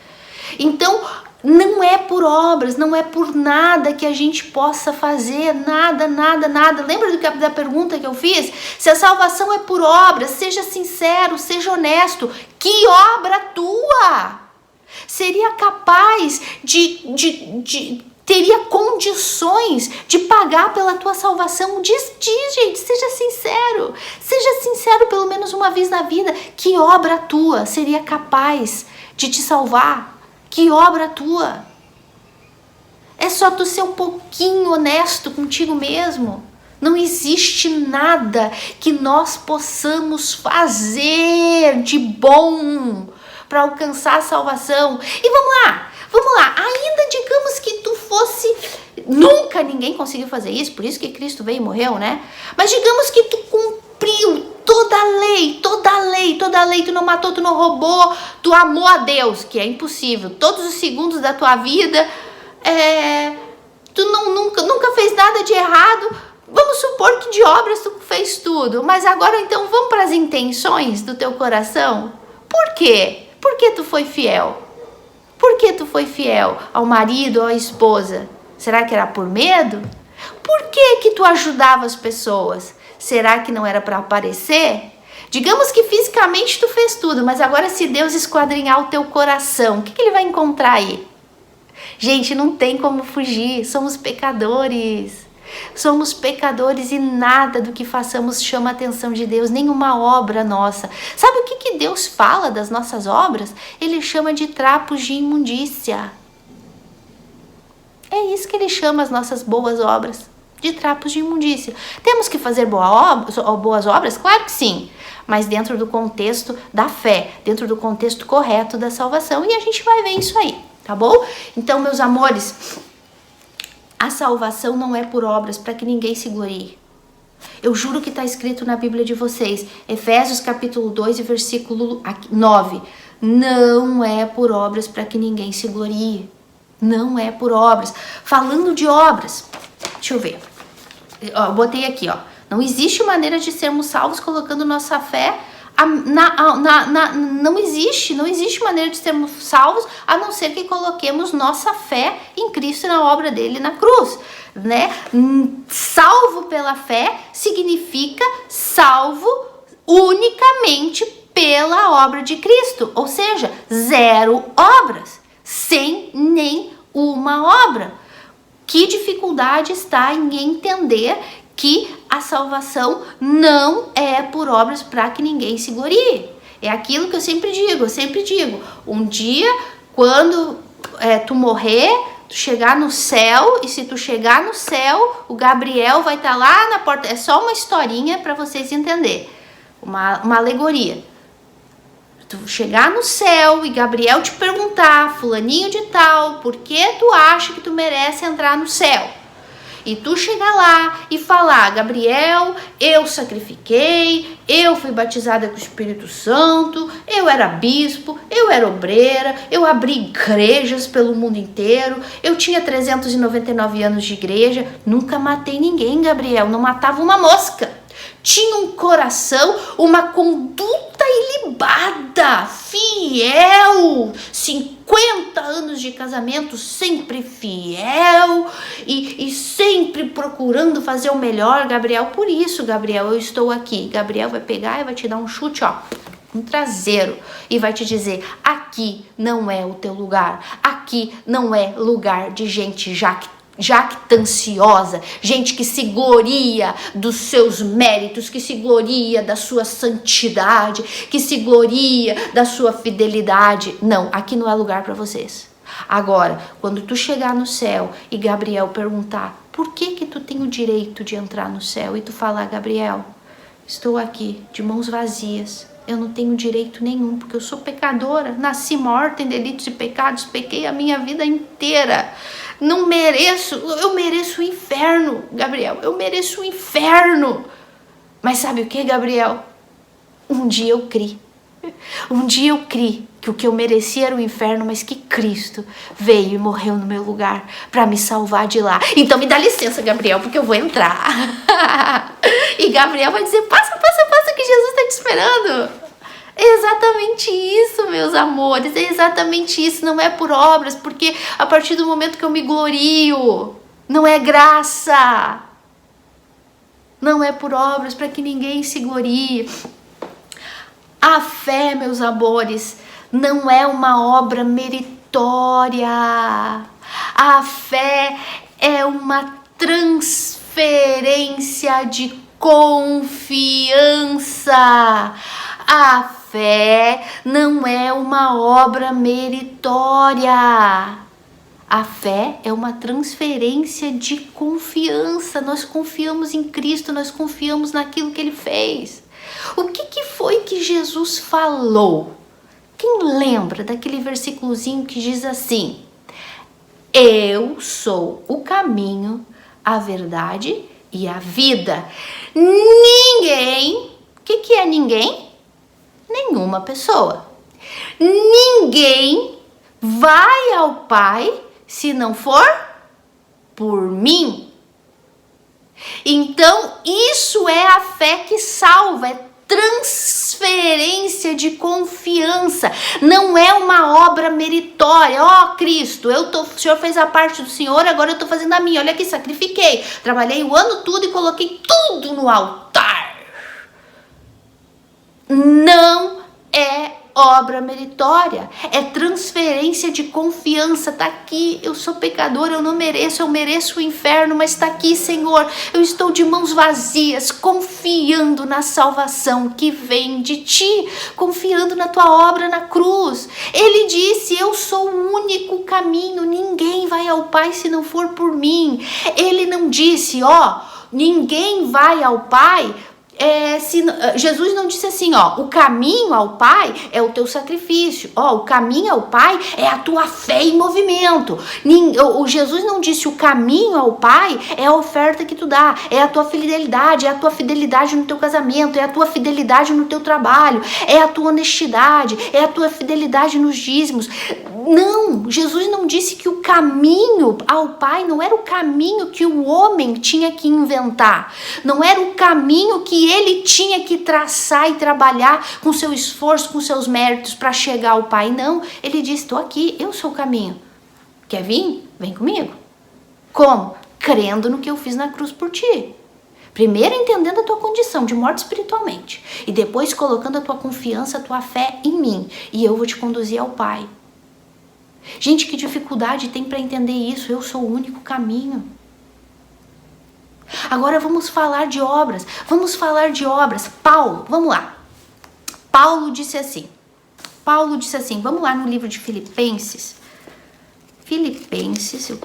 Então não é por obras, não é por nada que a gente possa fazer, nada. Lembra da pergunta que eu fiz? Se a salvação é por obras, seja sincero, seja honesto. Que obra tua seria capaz teria condições de pagar pela tua salvação? Diz, gente, seja sincero pelo menos uma vez na vida. Que obra tua seria capaz de te salvar? Que obra tua? É só tu ser um pouquinho honesto contigo mesmo. Não existe nada que nós possamos fazer de bom para alcançar a salvação. E vamos lá, ainda digamos que tu fosse... Nunca ninguém conseguiu fazer isso, por isso que Cristo veio e morreu, né? Mas digamos que tu cumpriu toda a lei, tu não matou, tu não roubou, tu amou a Deus, que é impossível, todos os segundos da tua vida, tu nunca fez nada de errado. Vamos supor que de obras tu fez tudo, mas agora então vamos para as intenções do teu coração. Por quê? Por que tu foi fiel? Por que tu foi fiel ao marido ou à esposa? Será que era por medo? Por que tu ajudava as pessoas? Será que não era para aparecer? Digamos que fisicamente tu fez tudo, mas agora se Deus esquadrinhar o teu coração, o que ele vai encontrar aí? Gente, não tem como fugir, somos pecadores. Somos pecadores e nada do que façamos chama a atenção de Deus, nenhuma obra nossa. Sabe o que Deus fala das nossas obras? Ele chama de trapos de imundícia. É isso que ele chama as nossas boas obras, de trapos de imundícia. Temos que fazer boas obras? Claro que sim, mas dentro do contexto da fé, dentro do contexto correto da salvação, e a gente vai ver isso aí, tá bom? Então, meus amores, a salvação não é por obras para que ninguém se glorie. Eu juro que está escrito na Bíblia de vocês, Efésios capítulo 2 e versículo 9. Não é por obras para que ninguém se glorie. Não é por obras. Falando de obras, deixa eu ver. Eu botei aqui, ó. Não existe maneira de sermos salvos colocando nossa fé. Não existe maneira de sermos salvos a não ser que coloquemos nossa fé em Cristo e na obra dele na cruz, né? Salvo pela fé significa salvo unicamente pela obra de Cristo, ou seja, 0 obras, sem nem uma obra. Que dificuldade está em entender que a salvação não é por obras para que ninguém se glorie. É aquilo que eu sempre digo, um dia, quando tu morrer, tu chegar no céu, e se tu chegar no céu, o Gabriel vai estar lá na porta. É só uma historinha para vocês entenderem, uma alegoria. Tu chegar no céu e Gabriel te perguntar, fulaninho de tal, por que tu acha que tu merece entrar no céu? E tu chegar lá e falar, Gabriel, eu sacrifiquei, eu fui batizada com o Espírito Santo, eu era bispo, eu era obreira, eu abri igrejas pelo mundo inteiro, eu tinha 399 anos de igreja, nunca matei ninguém, Gabriel, não matava uma mosca. Tinha um coração, uma conduta ilibada, fiel, 50 anos de casamento, sempre fiel e sempre procurando fazer o melhor, Gabriel. Por isso, Gabriel, eu estou aqui. Gabriel vai pegar e vai te dar um chute, ó, um traseiro, e vai te dizer, aqui não é o teu lugar, aqui não é lugar de gente jactanciosa, gente que se gloria dos seus méritos, que se gloria da sua santidade, que se gloria da sua fidelidade. Não, aqui não é lugar para vocês. Agora, quando tu chegar no céu e Gabriel perguntar, por que tu tem o direito de entrar no céu? E tu falar, Gabriel, estou aqui de mãos vazias, eu não tenho direito nenhum, porque eu sou pecadora, nasci morta em delitos e pecados, pequei a minha vida inteira. Não mereço, eu mereço o inferno, Gabriel, eu mereço o inferno. Mas sabe o que, Gabriel? Um dia eu criei que o que eu merecia era o inferno, mas que Cristo veio e morreu no meu lugar para me salvar de lá. Então me dá licença, Gabriel, porque eu vou entrar. E Gabriel vai dizer, passa que Jesus está te esperando. É exatamente isso, meus amores, é exatamente isso, não é por obras, porque a partir do momento que eu me glorio, não é graça, não é por obras para que ninguém se glorie. A fé, meus amores, não é uma obra meritória, a fé é uma transferência de confiança. A fé não é uma obra meritória. A fé é uma transferência de confiança. Nós confiamos em Cristo, nós confiamos naquilo que Ele fez. O que foi que Jesus falou? Quem lembra daquele versículozinho que diz assim: eu sou o caminho, a verdade e a vida. Ninguém, o que é ninguém? Nenhuma pessoa. Ninguém vai ao Pai se não for por mim. Então, isso é a fé que salva, é transferência de confiança, não é uma obra meritória. Ó, Cristo, o Senhor fez a parte do Senhor, agora eu tô fazendo a minha. Olha aqui, sacrifiquei, trabalhei o ano todo e coloquei tudo no altar. Não é obra meritória, é transferência de confiança. Tá aqui, eu sou pecadora, eu não mereço, eu mereço o inferno, mas tá aqui, Senhor, eu estou de mãos vazias, confiando na salvação que vem de ti, confiando na tua obra na cruz. Ele disse, eu sou o único caminho, ninguém vai ao Pai se não for por mim. Ele não disse, ninguém vai ao Pai Jesus não disse assim, ó, o caminho ao Pai é o teu sacrifício, ó, o caminho ao Pai é a tua fé em movimento. O Jesus não disse o caminho ao Pai é a oferta que tu dá, é a tua fidelidade, é a tua fidelidade no teu casamento, é a tua fidelidade no teu trabalho, é a tua honestidade, é a tua fidelidade nos dízimos. Não, Jesus não disse que o caminho ao Pai não era o caminho que o homem tinha que inventar, não era o caminho que ele tinha que traçar e trabalhar com seu esforço, com seus méritos para chegar ao Pai. Não, ele disse, estou aqui, eu sou o caminho. Quer vir? Vem comigo. Como? Crendo no que eu fiz na cruz por ti. Primeiro entendendo a tua condição de morte espiritualmente e depois colocando a tua confiança, a tua fé em mim, e eu vou te conduzir ao Pai. Gente, que dificuldade tem para entender isso? Eu sou o único caminho. Agora vamos falar de obras. Paulo, vamos lá. Paulo disse assim, vamos lá no livro de Filipenses. Eu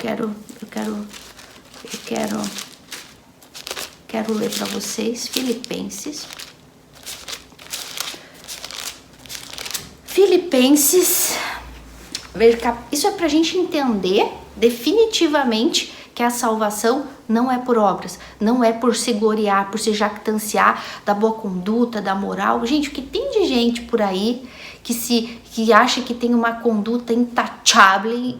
quero ler para vocês. Filipenses, isso é pra gente entender definitivamente que a salvação não é por obras, não é por se gloriar, por se jactanciar da boa conduta, da moral. Gente, o que tem de gente por aí que acha que tem uma conduta intachável,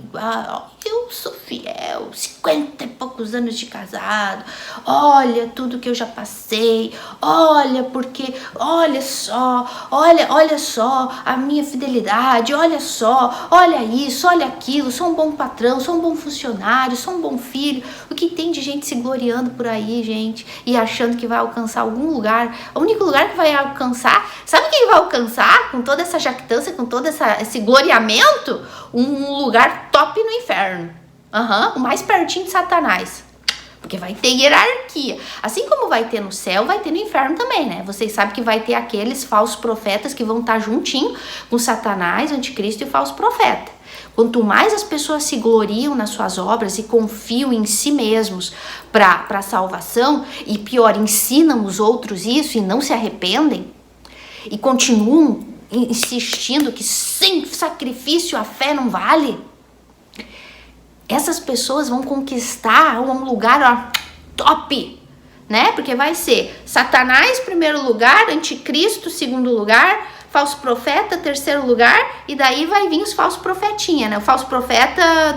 eu sou fiel, 50 e poucos anos de casado, olha tudo que eu já passei, olha só a minha fidelidade, olha isso, olha aquilo, sou um bom patrão, sou um bom funcionário, sou um bom filho. O que tem de gente se gloriando por aí, gente, e achando que vai alcançar algum lugar, o único lugar que vai alcançar, sabe quem vai alcançar com toda essa jactância, com todo esse gloriamento? Um lugar top no inferno. O mais pertinho de Satanás. Porque vai ter hierarquia. Assim como vai ter no céu, vai ter no inferno também, né? Vocês sabem que vai ter aqueles falsos profetas que vão estar juntinho com Satanás, anticristo e falso profeta. Quanto mais as pessoas se gloriam nas suas obras e confiam em si mesmos para a salvação, e pior, ensinam os outros isso e não se arrependem, e continuam insistindo que sem sacrifício a fé não vale, essas pessoas vão conquistar um lugar top, né? Porque vai ser Satanás primeiro lugar, anticristo segundo lugar, falso profeta terceiro lugar, e daí vai vir os falsos profetinha, né? O falso profeta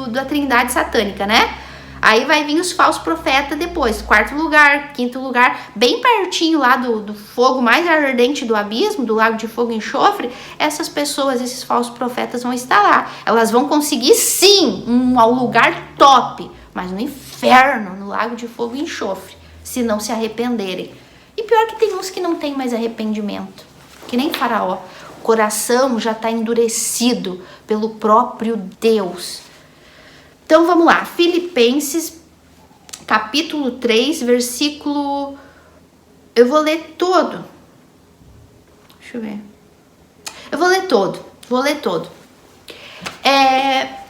da trindade satânica, né? Aí vai vir os falsos profetas depois, quarto lugar, quinto lugar, bem pertinho lá do fogo mais ardente do abismo, do lago de fogo e enxofre. Essas pessoas, esses falsos profetas vão estar lá. Elas vão conseguir sim um lugar top, mas no inferno, no lago de fogo e enxofre, se não se arrependerem. E pior que tem uns que não tem mais arrependimento, que nem Faraó. O coração já está endurecido pelo próprio Deus. Então vamos lá, Filipenses, capítulo 3, versículo... Eu vou ler todo. Deixa eu ver. Eu vou ler todo.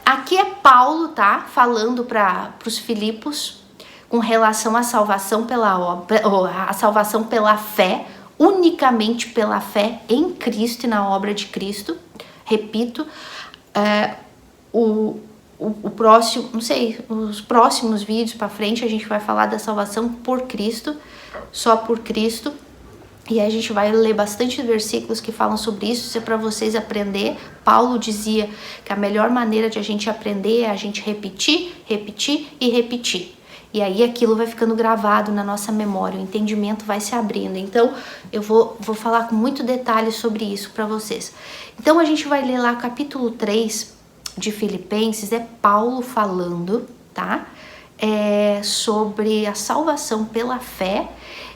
Aqui é Paulo, tá? Falando para os Filipos com relação à salvação pela obra, ou a salvação pela fé, unicamente pela fé em Cristo e na obra de Cristo. Repito, o próximo, não sei, os próximos vídeos para frente a gente vai falar da salvação por Cristo, só por Cristo, e aí a gente vai ler bastante versículos que falam sobre isso. Isso é para vocês aprender. Paulo dizia que a melhor maneira de a gente aprender é a gente repetir e repetir. E aí aquilo vai ficando gravado na nossa memória, o entendimento vai se abrindo. Então eu vou falar com muito detalhe sobre isso para vocês. Então a gente vai ler lá capítulo 3 de Filipenses, é Paulo falando, tá? Sobre a salvação pela fé,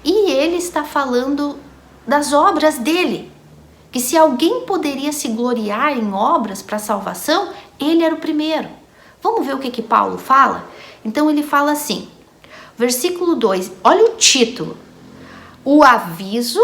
e ele está falando das obras dele, que se alguém poderia se gloriar em obras para salvação, ele era o primeiro. Vamos ver o que Paulo fala? Então ele fala assim, versículo 2, olha o título: o aviso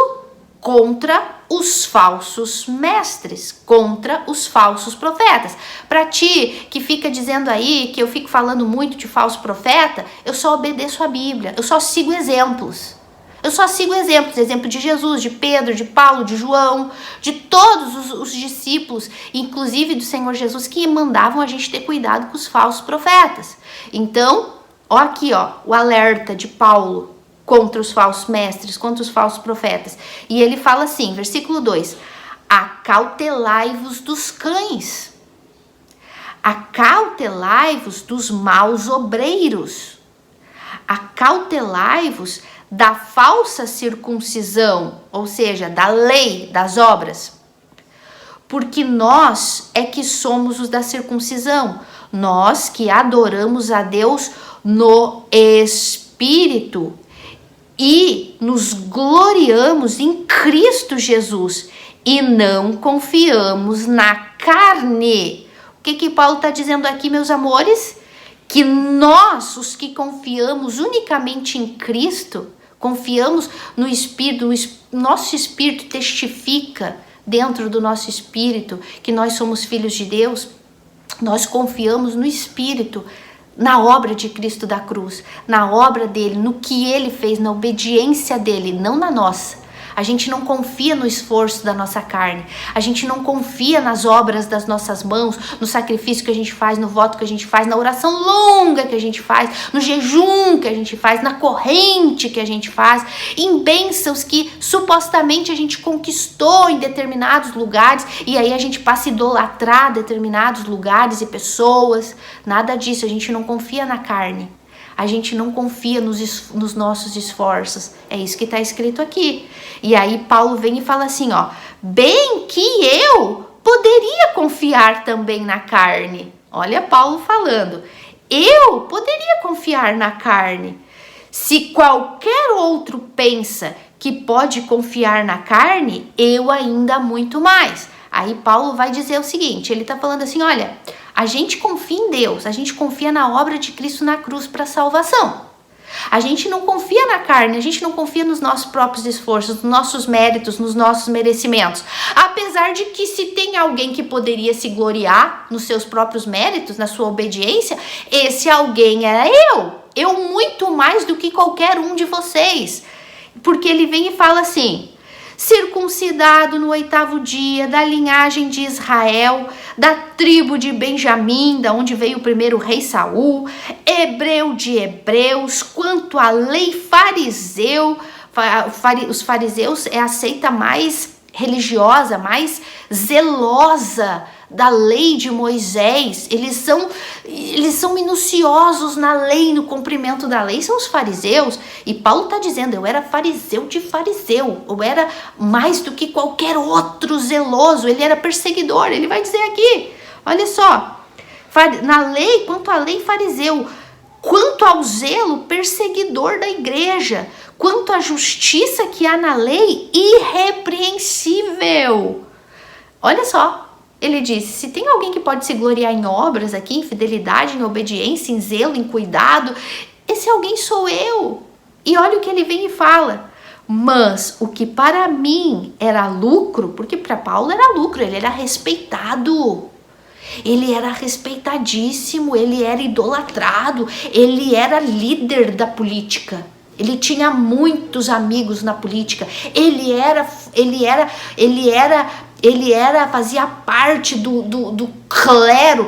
contra os falsos mestres, contra os falsos profetas. Para ti que fica dizendo aí que eu fico falando muito de falso profeta, eu só obedeço a Bíblia, eu só sigo exemplos. Eu só sigo exemplos, exemplo de Jesus, de Pedro, de Paulo, de João, de todos os discípulos, inclusive do Senhor Jesus, que mandavam a gente ter cuidado com os falsos profetas. Então, ó aqui, ó, o alerta de Paulo contra os falsos mestres, contra os falsos profetas. E ele fala assim, versículo 2, acautelai-vos dos cães, acautelai-vos dos maus obreiros, acautelai-vos da falsa circuncisão, ou seja, da lei, das obras. Porque nós é que somos os da circuncisão, nós que adoramos a Deus no Espírito e nos gloriamos em Cristo Jesus e não confiamos na carne. O que Paulo está dizendo aqui, meus amores? Que nós, os que confiamos unicamente em Cristo, confiamos no Espírito, nosso Espírito testifica dentro do nosso Espírito que nós somos filhos de Deus, nós confiamos no Espírito, na obra de Cristo da cruz, na obra dele, no que ele fez, na obediência dele, não na nossa. A gente não confia no esforço da nossa carne, a gente não confia nas obras das nossas mãos, no sacrifício que a gente faz, no voto que a gente faz, na oração longa que a gente faz, no jejum que a gente faz, na corrente que a gente faz, em bênçãos que supostamente a gente conquistou em determinados lugares e aí a gente passa a idolatrar determinados lugares e pessoas. Nada disso, a gente não confia na carne. A gente não confia nos nossos esforços. É isso que está escrito aqui. E aí Paulo vem e fala assim, ó, bem que eu poderia confiar também na carne. Olha Paulo falando, eu poderia confiar na carne. Se qualquer outro pensa que pode confiar na carne, eu ainda muito mais. Aí Paulo vai dizer o seguinte, ele está falando assim, olha, a gente confia em Deus, a gente confia na obra de Cristo na cruz para salvação. A gente não confia na carne, a gente não confia nos nossos próprios esforços, nos nossos méritos, nos nossos merecimentos. Apesar de que se tem alguém que poderia se gloriar nos seus próprios méritos, na sua obediência, esse alguém era eu muito mais do que qualquer um de vocês. Porque ele vem e fala assim, circuncidado no 8º dia, da linhagem de Israel, da tribo de Benjamim, da onde veio o primeiro rei Saul, hebreu de hebreus, quanto à lei fariseu, os fariseus é a seita mais religiosa, mais zelosa da lei de Moisés, eles são minuciosos na lei, no cumprimento da lei, são os fariseus, e Paulo está dizendo, eu era fariseu de fariseu, eu era mais do que qualquer outro zeloso, ele era perseguidor, ele vai dizer aqui, olha só, na lei, quanto à lei fariseu, quanto ao zelo perseguidor da igreja, quanto à justiça que há na lei, irrepreensível. Olha só, ele disse, se tem alguém que pode se gloriar em obras aqui, em fidelidade, em obediência, em zelo, em cuidado, esse alguém sou eu. E olha o que ele vem e fala, mas o que para mim era lucro, porque para Paulo era lucro, ele era respeitado. Ele era respeitadíssimo, ele era idolatrado, ele era líder da política. Ele tinha muitos amigos na política. Fazia parte do clero,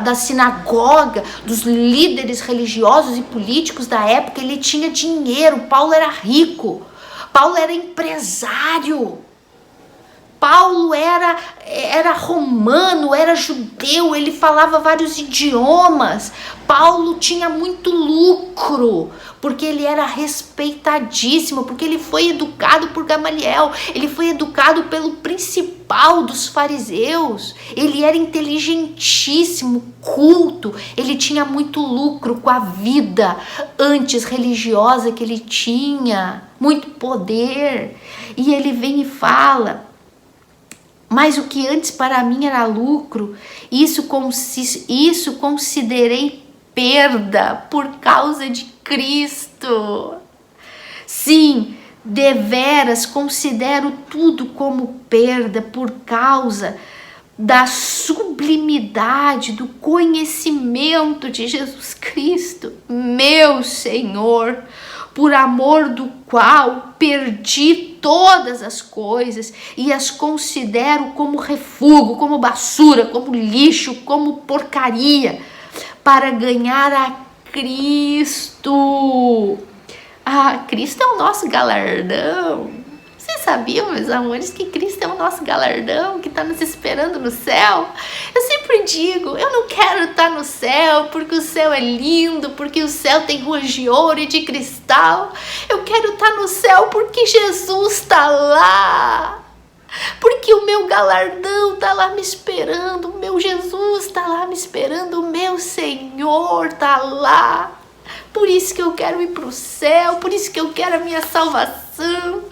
da sinagoga, dos líderes religiosos e políticos da época. Ele tinha dinheiro, Paulo era rico, Paulo era empresário. Paulo era romano, era judeu, ele falava vários idiomas. Paulo tinha muito lucro, porque ele era respeitadíssimo, porque ele foi educado por Gamaliel, ele foi educado pelo principal dos fariseus, ele era inteligentíssimo, culto, ele tinha muito lucro com a vida antes religiosa que ele tinha, muito poder. E ele vem e fala, mas o que antes para mim era lucro, isso considerei perda por causa de Cristo. Sim, deveras considero tudo como perda por causa da sublimidade do conhecimento de Jesus Cristo, meu Senhor, por amor do qual perdi todas as coisas e as considero como refúgio, como basura, como lixo, como porcaria, para ganhar a Cristo. Ah, Cristo é o nosso galardão. Vocês sabiam, meus amores, que Cristo é o nosso galardão, que está nos esperando no céu? Eu sempre digo, eu não quero estar no céu porque o céu é lindo, porque o céu tem ruas de ouro e de cristal. Eu quero estar no céu porque Jesus está lá. Porque o meu galardão está lá me esperando, o meu Jesus está lá me esperando, o meu Senhor está lá. Por isso que eu quero ir para o céu, por isso que eu quero a minha salvação.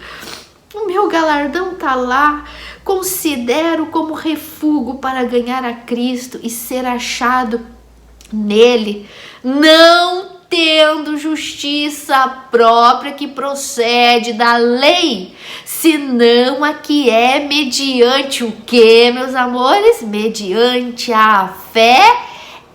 O meu galardão está lá. Considero como refúgio para ganhar a Cristo e ser achado nele, não tendo justiça própria que procede da lei, senão a que é mediante o que, meus amores? Mediante a fé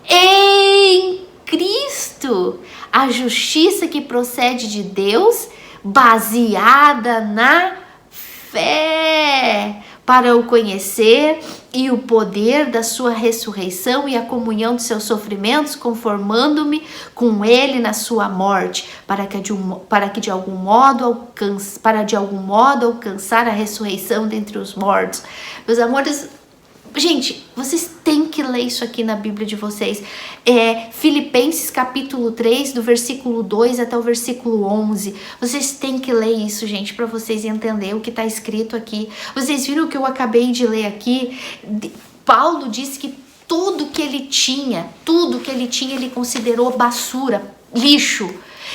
em Cristo. A justiça que procede de Deus, baseada na fé, para o conhecer e o poder da sua ressurreição e a comunhão dos seus sofrimentos, conformando-me com ele na sua morte, para que de algum modo alcançar a ressurreição dentre os mortos. Meus amores, gente, vocês têm que ler isso aqui na Bíblia de vocês. Filipenses capítulo 3, do versículo 2 até o versículo 11. Vocês têm que ler isso, gente, para vocês entenderem o que está escrito aqui. Vocês viram o que eu acabei de ler aqui? Paulo disse que tudo que ele tinha, ele considerou basura, lixo,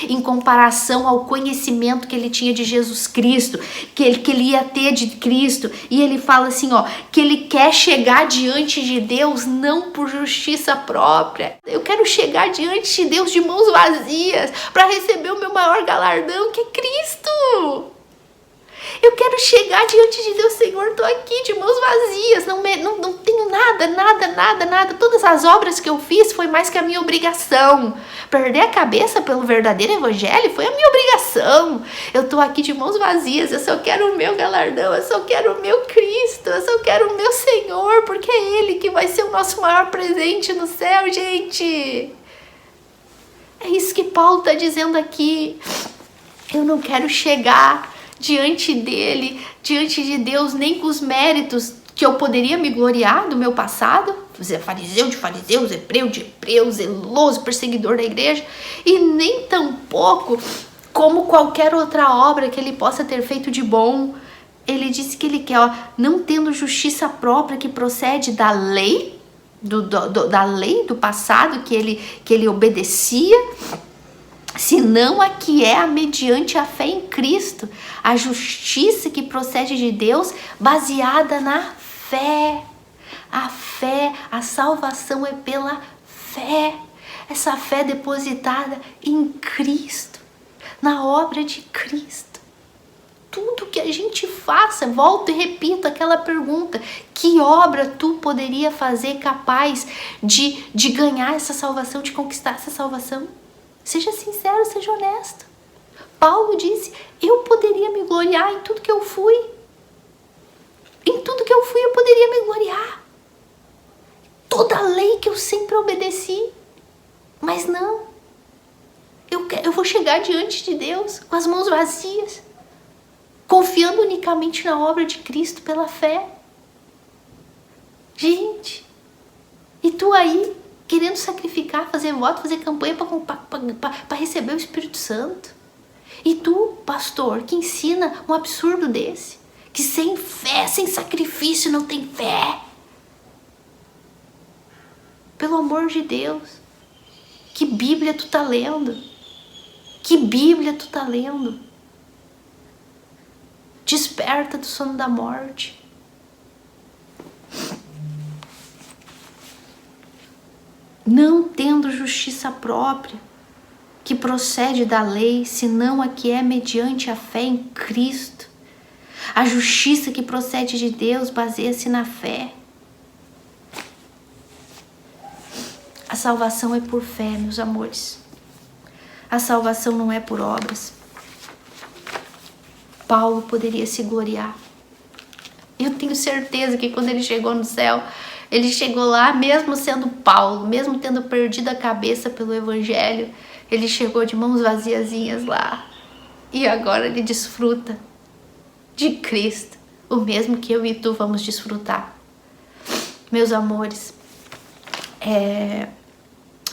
em comparação ao conhecimento que ele tinha de Jesus Cristo, que ele ia ter de Cristo. E ele fala assim, que ele quer chegar diante de Deus não por justiça própria. Eu quero chegar diante de Deus de mãos vazias para receber o meu maior galardão, que é Cristo. Eu quero chegar diante de Deus, Senhor, estou aqui de mãos vazias, não tenho nada. Todas as obras que eu fiz foi mais que a minha obrigação. Perder a cabeça pelo verdadeiro evangelho foi a minha obrigação. Eu estou aqui de mãos vazias, eu só quero o meu galardão, eu só quero o meu Cristo, eu só quero o meu Senhor, porque é Ele que vai ser o nosso maior presente no céu, gente. É isso que Paulo está dizendo aqui. Eu não quero chegar diante dele, diante de Deus, nem com os méritos que eu poderia me gloriar do meu passado, ser fariseu de fariseus, hebreu de hebreus, zeloso, perseguidor da igreja, e nem tampouco como qualquer outra obra que ele possa ter feito de bom. Ele disse que ele quer, não tendo justiça própria que procede da lei, da lei do passado que ele obedecia, senão a que é mediante a fé em Cristo, a justiça que procede de Deus, baseada na fé. A fé, a salvação é pela fé. Essa fé depositada em Cristo, na obra de Cristo. Tudo que a gente faça, volto e repito aquela pergunta: que obra tu poderia fazer capaz de ganhar essa salvação, de conquistar essa salvação? Seja sincero, seja honesto. Paulo disse, eu poderia me gloriar em tudo que eu fui. Em tudo que eu fui eu poderia me gloriar. Toda a lei que eu sempre obedeci. Mas não. Eu vou chegar diante de Deus com as mãos vazias, confiando unicamente na obra de Cristo pela fé. Gente, e tu aí, querendo sacrificar, fazer voto, fazer campanha para receber o Espírito Santo. E tu, pastor, que ensina um absurdo desse, que sem fé, sem sacrifício não tem fé. Pelo amor de Deus, que Bíblia tu tá lendo? Que Bíblia tu tá lendo? Desperta do sono da morte. Não tendo justiça própria, que procede da lei, senão a que é mediante a fé em Cristo. A justiça que procede de Deus baseia-se na fé. A salvação é por fé, meus amores. A salvação não é por obras. Paulo poderia se gloriar. Eu tenho certeza que quando ele chegou no céu, ele chegou lá, mesmo sendo Paulo, mesmo tendo perdido a cabeça pelo evangelho, ele chegou de mãos vaziazinhas lá. E agora ele desfruta de Cristo, o mesmo que eu e tu vamos desfrutar. Meus amores,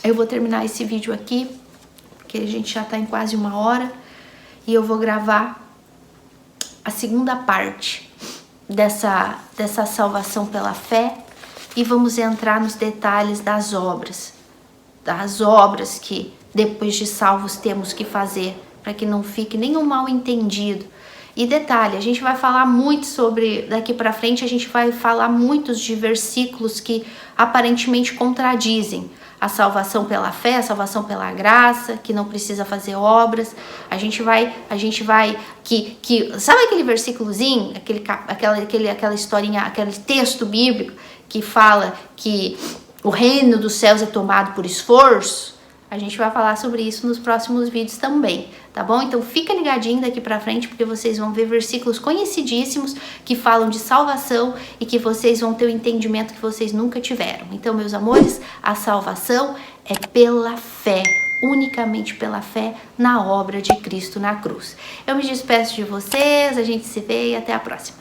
eu vou terminar esse vídeo aqui, porque a gente já tá em quase 1 hora, e eu vou gravar a segunda parte dessa salvação pela fé, e vamos entrar nos detalhes das obras que depois de salvos temos que fazer, para que não fique nenhum mal entendido. E detalhe, a gente vai falar muito sobre, daqui para frente a gente vai falar muitos de versículos que aparentemente contradizem a salvação pela fé, a salvação pela graça, que não precisa fazer obras. A gente vai sabe aquele versículozinho, aquela historinha, aquele texto bíblico que fala que o reino dos céus é tomado por esforço? A gente vai falar sobre isso nos próximos vídeos também, tá bom? Então fica ligadinho daqui pra frente, porque vocês vão ver versículos conhecidíssimos que falam de salvação e que vocês vão ter o entendimento que vocês nunca tiveram. Então, meus amores, a salvação é pela fé, unicamente pela fé na obra de Cristo na cruz. Eu me despeço de vocês, a gente se vê e até a próxima.